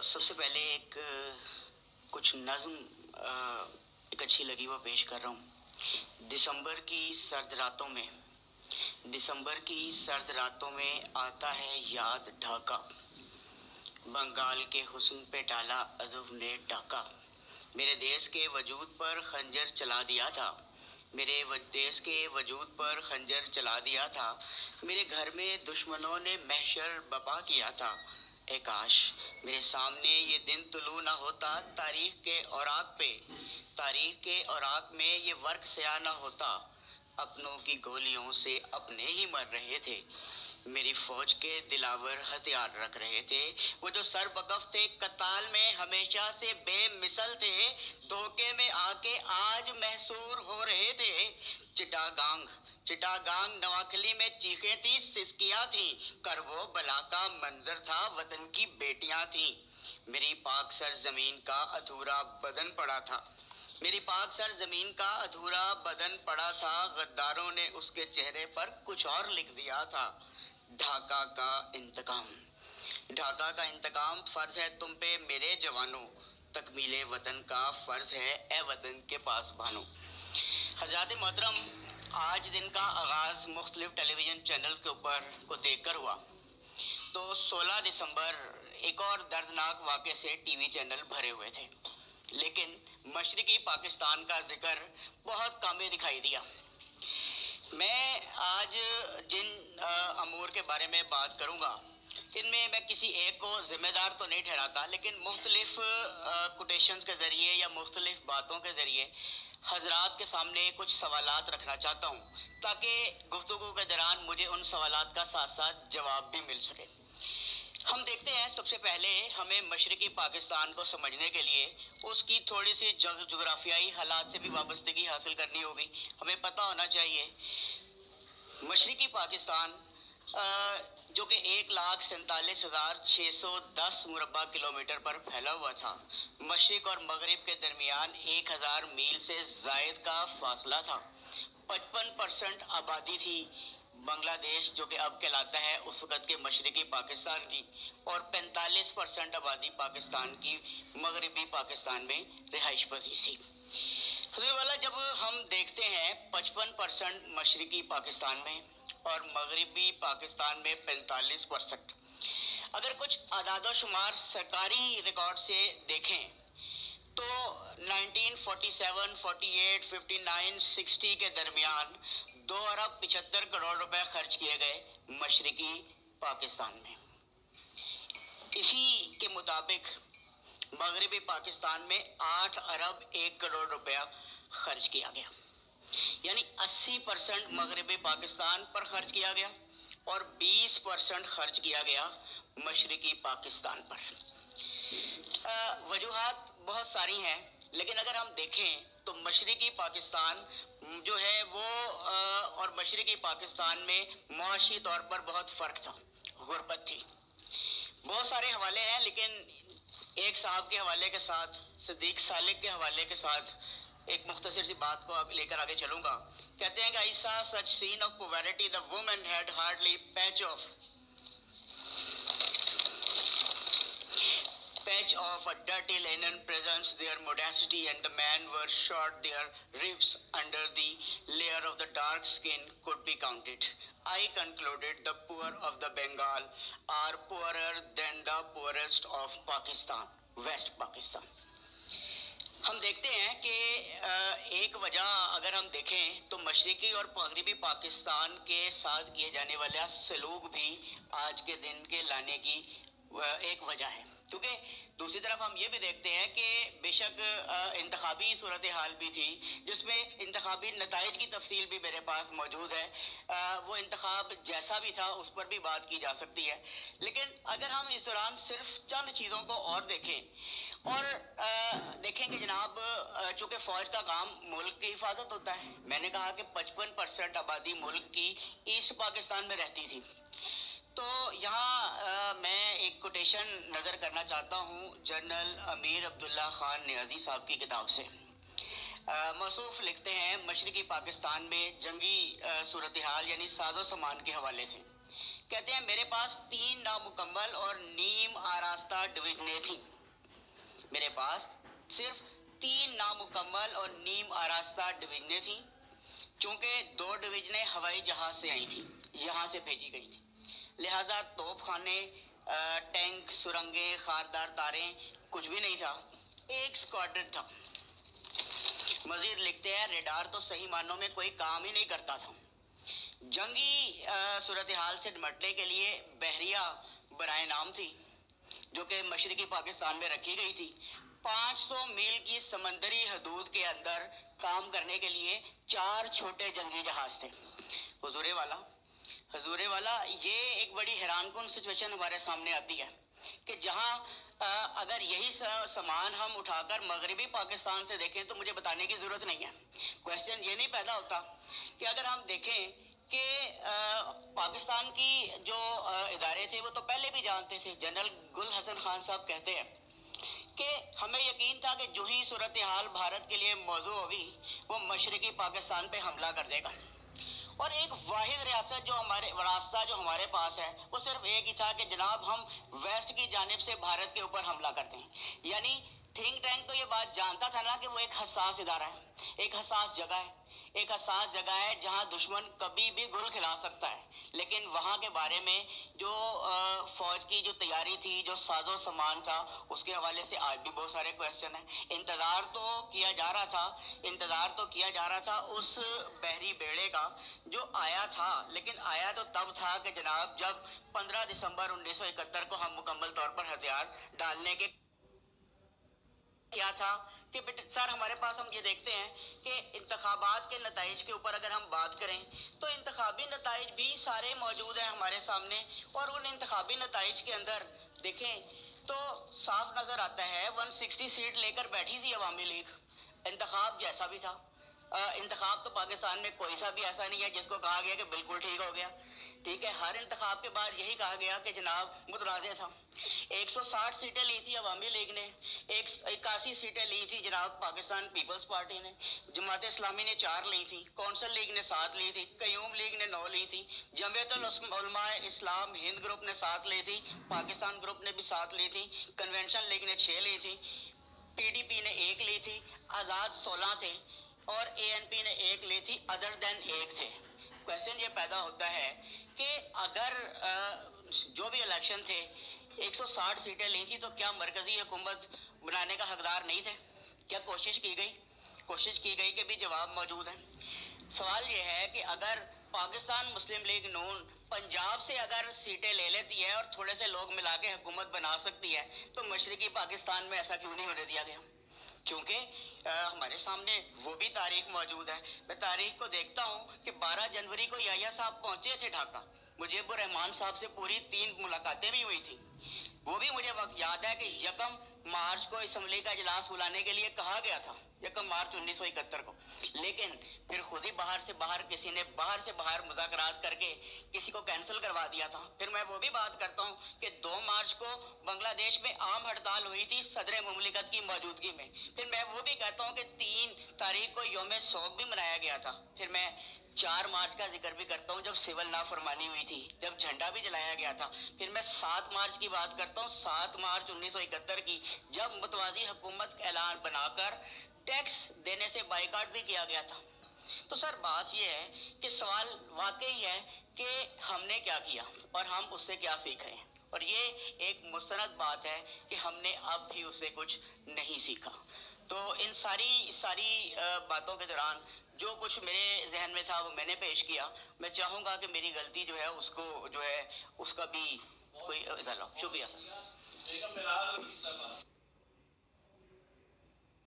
सबसे पहले कुछ नज़्म एक अच्छी लगी वो पेश कर रहा हूँ। दिसंबर की सर्द रातों में आता है याद ढाका, बंगाल के हुस्न पे डाला अदब ने डाका। मेरे देश के वजूद पर खंजर चला दिया था, मेरे देश के वजूद पर खंजर चला दिया था। मेरे घर में दुश्मनों ने महशर बपा किया था। ए काश मेरे सामने ये दिन तुलू ना होता, तारीख के औराक में ये वर्क स्या ना होता। अपनों की गोलियों से अपने ही मर रहे थे, मेरी फौज के दिलावर हथियार रख रहे थे। वो जो सर बकफ थे कताल में हमेशा से बेमिसल थे, धोखे में आके आज महसूर हो रहे थे। चिटागांग नवाखली में चीखें थी, सिसकियां थी, करवो बला का मंजर था, वतन की बेटियां थी। मेरी पाक सर जमीन का अधूरा बदन पड़ा था, गद्दारों ने उसके चेहरे पर कुछ और लिख दिया था। ढाका का इंतकाम फर्ज है तुम पे मेरे जवानों, तकमीले वतन का फर्ज है ए वतन के पासबानों। हज़रात मोहतरम, आज दिन का आगाज मुख्तलिफ टेलीविजन चैनल के ऊपर को देखकर हुआ, तो 16 दिसंबर एक और दर्दनाक वाक़े से टीवी चैनल भरे हुए थे, लेकिन मशरिकी पाकिस्तान का जिक्र बहुत कम ही दिखाई दिया। मैं आज जिन अमूर के बारे में बात करूंगा, इनमें मैं किसी एक को जिम्मेदार तो नहीं ठहराता, लेकिन मुख्तलिफ कोटेशंस के ज़रिए या मुख्तलिफ बातों के ज़रिए हजरात के सामने कुछ सवालात रखना चाहता हूँ, ताकि गुफ्तगू के दौरान मुझे उन सवालात का साथ साथ जवाब भी मिल सके। हम देखते हैं, सबसे पहले हमें मशरिकी पाकिस्तान को समझने के लिए उसकी थोड़ी सी जोग्राफियाई हालात से भी वाबस्तगी हासिल करनी होगी। हमें पता होना चाहिए मशरिकी पाकिस्तान जो कि 1,47,610 मुरब्बा किलोमीटर पर फैला हुआ था। मशरिक और मगरिब के दरमियान 1000 मील से जायद का फासला था। 55% आबादी थी बांग्लादेश, जो कि अब कहलाता है उस वक़्त के मशरिकी पाकिस्तान की, और 45% आबादी पाकिस्तान की मगरिबी पाकिस्तान में रिहाइश पजीर थी। वाला जब हम देखते हैं 55% मशरिकी पाकिस्तान में और मगरिबी पाकिस्तान में 45%, अगर कुछ आदाद शुमार सरकारी रिकॉर्ड से देखें तो 1947, 48, 59, 60 के दरमियान 2 अरब 75 करोड़ रुपए खर्च किए गए मशरिकी पाकिस्तान में। इसी के मुताबिक मगरिबी पाकिस्तान में 8 अरब 1 करोड़ रुपया खर्च किया गया, यानी 80% मगरिबी पाकिस्तान पर खर्च किया गया और 20% खर्च किया गया मशरिकी पाकिस्तान पर। वजूहात बहुत सारी हैं, लेकिन अगर हम देखें तो मशरिकी पाकिस्तान जो है वो और मशरिकी पाकिस्तान में मुआशी तौर पर बहुत फ़र्क था, गुर्बत थी। बहुत सारे हवाले हैं, लेकिन एक साहब के हवाले के साथ, सिद्दीक सालिक के हवाले के साथ एक मुख्तसर सी बात को लेकर आगे चलूंगा। कहते हैं कि I saw such scene of poverty, the women had hardly patch of a dirty linen presents their modesty, and the men were short, their ribs under the layer of the dark skin could be counted. I concluded the poor of the Bengal are poorer than the poorest of Pakistan, West Pakistan. हम देखते हैं कि एक वजह अगर हम देखें तो मशरिकी और मगरिबी पाकिस्तान के साथ किए जाने वाला सलूक भी आज के दिन के लाने की एक वजह है, क्योंकि दूसरी तरफ हम ये भी देखते हैं कि बेशक इंतखाबी सूरत हाल भी थी, जिसमें इंतखाबी नताइज की तफसील भी मेरे पास मौजूद है। वो इंतखाब जैसा भी था उस पर भी बात की जा सकती है, लेकिन अगर हम इस दौरान सिर्फ चंद चीज़ों को और देखें और देखें कि जनाब, चूँकि फ़ौज का काम मुल्क की हिफाजत होता है, मैंने कहा कि 55% आबादी मुल्क की ईस्ट पाकिस्तान में रहती थी, तो यहाँ मैं एक कोटेशन नज़र करना चाहता हूँ जनरल अमीर अब्दुल्ला खान नियाज़ी साहब की किताब से। मौसूफ लिखते हैं मशरिकी पाकिस्तान में जंगी सूरत हाल यानी साजो सामान के हवाले से कहते हैं मेरे पास 3 नामुकम्मल और नीम आरास्ता डिवीजनें थी। मेरे पास सिर्फ 3 नामुकम्मल और नीम आरास्ता डिवीजनें थी, चूंकि 2 डिवीजनें हवाई जहाज से आई थी, यहाँ से भेजी गई थी, लिहाजा तोपखाने, टैंक, सुरंगें, खारदार तारें कुछ भी नहीं था, एक स्क्वाड्रन था। मजीद लिखते हैं रेडार तो सही मानों में कोई काम ही नहीं करता था। जंगी सूरत हाल से निपटने के लिए बहरिया बराए नाम थी, जो कि मशरकी पाकिस्तान में रखी गई थी। 500 मील की समंदरी हदूद के अंदर काम करने के लिए 4 छोटे जंगी जहाज थे। हजूरे वाला ये एक बड़ी हैरानकुन सिचुएशन हमारे सामने आती है कि जहां अगर यही सामान हम उठाकर मगरबी पाकिस्तान से देखें तो मुझे बताने की जरूरत नहीं है। क्वेश्चन ये नहीं पैदा होता कि अगर हम देखें कि पाकिस्तान की जो इदारे थे वो तो पहले भी जानते थे। जनरल गुल हसन खान साहब कहते हैं कि हमें यकीन था कि जो ही सूरत हाल भारत के लिए मौजू होगी वो मशरकी पाकिस्तान पे हमला कर देगा। और एक वाहिद रियासत रास्ता जो हमारे पास है वो सिर्फ एक ही था कि जनाब हम वेस्ट की जानिब से भारत के ऊपर हमला करते हैं। यानी थिंक टैंक तो ये बात जानता था ना कि वो एक हसास इदारा है, एक हसास जगह है, एक हसास जगह है जहां दुश्मन कभी भी गुल खिला सकता है। लेकिन वहां के बारे में जो फौज की जो तैयारी थी, जो साजो सामान था, उसके हवाले से आज भी बहुत सारे क्वेश्चन हैं। इंतजार तो किया जा रहा था उस बहरी बेड़े का जो आया था, लेकिन आया तो तब था कि जनाब जब 15 दिसंबर 1971 को हम मुकम्मल तौर पर हथियार डालने के क्या था कि सर हमारे पास हम ये देखते हैं कि इंतखाबात के नताइज के ऊपर अगर हम बात करें तो इंतखाबी नताइज भी सारे मौजूद हैं हमारे सामने। और उन इंतखाबी नताइज के अंदर देखें तो साफ नजर आता है 160 सीट लेकर बैठी थी अवामी लीग। इंतखाब जैसा भी था, इंतखाब तो पाकिस्तान में कोई सा भी ऐसा नहीं है जिसको कहा गया कि बिल्कुल ठीक हो गया। ठीक है, हर इंतखाब के बाद यही कहा गया कि जनाब मुतनाज़ था। 160 सीटें ली थी अवामी लीग ने, 81 सीटें ली थी जनाब पाकिस्तान पीपल्स पार्टी ने, जमात इस्लामी ने 4 ली थी, कौंसल लीग ने 7 ली थी, कयूम लीग ने 9 ली थी, जमीयतुल उलमा इस्लाम हिंद ग्रुप ने 7 ली थी, पाकिस्तान ग्रुप ने भी 7 ली थी, कन्वेंशन लीग ने 6 ली थी, PDP ने 1 ली थी, आज़ाद 16 थे और ANP ने 1 ली थी, अदर देन 1 थे। क्वेश्चन ये पैदा होता है कि अगर जो भी इलेक्शन थे 160 सीटें ली थी तो क्या मरकजी हुकूमत बनाने का हकदार नहीं थे? क्या कोशिश की गई कि भी जवाब मौजूद है। सवाल ये है कि अगर पाकिस्तान मुस्लिम लीग नून पंजाब से अगर सीटें ले लेती है और थोड़े से लोग मिला के हुकूमत बना सकती है तो मशरकी पाकिस्तान में ऐसा क्यों नहीं होने दिया गया? क्योंकि हमारे सामने वो भी तारीख मौजूद है। मैं तारीख को देखता हूँ कि 12 जनवरी को याया साहब पहुंचे थे ढाका, मुजीबुर रहमान साहब से पूरी 3 मुलाकातें भी हुई थी। वो भी मुझे वक्त याद है कि 1 मार्च को असम्बली का इजलास बुलाने के लिए कहा गया था, 1 मार्च 1971 को, लेकिन फिर खुद ही किसी ने बाहर से बाहर मुज़ाकरात करके किसी को कैंसिल करवा दिया था। फिर मैं वो भी बात करता हूँ कि 2 मार्च को बांग्लादेश में आम हड़ताल हुई थी सदर मुमलिकत की मौजूदगी में। फिर मैं वो भी कहता हूँ कि 3 तारीख को यौम शोक भी मनाया गया था। फिर मैं 4 मार्च का जिक्र भी करता हूँ जब सिविल नाफरमानी हुई थी, जब झंडा भी जलाया गया था। फिर मैं 7 मार्च की बात करता हूँ, 7 मार्च 1971 की, जब मुतवाज़ी हुकूमत का ऐलान बनाकर टैक्स देने से बाइकाट भी किया गया था। तो सर बात यह है कि सवाल वाकई है कि हमने क्या किया और हम उससे क्या सीख रहे हैं, और ये एक मुस्तनद बात है कि हमने अब भी उससे कुछ नहीं सीखा। तो इन सारी बातों के दौरान जो कुछ मेरे जहन में था वो मैंने पेश किया। मैं चाहूँगा कि मेरी गलती जो है उसको जो है उसका भी कोई शुक्रिया सर।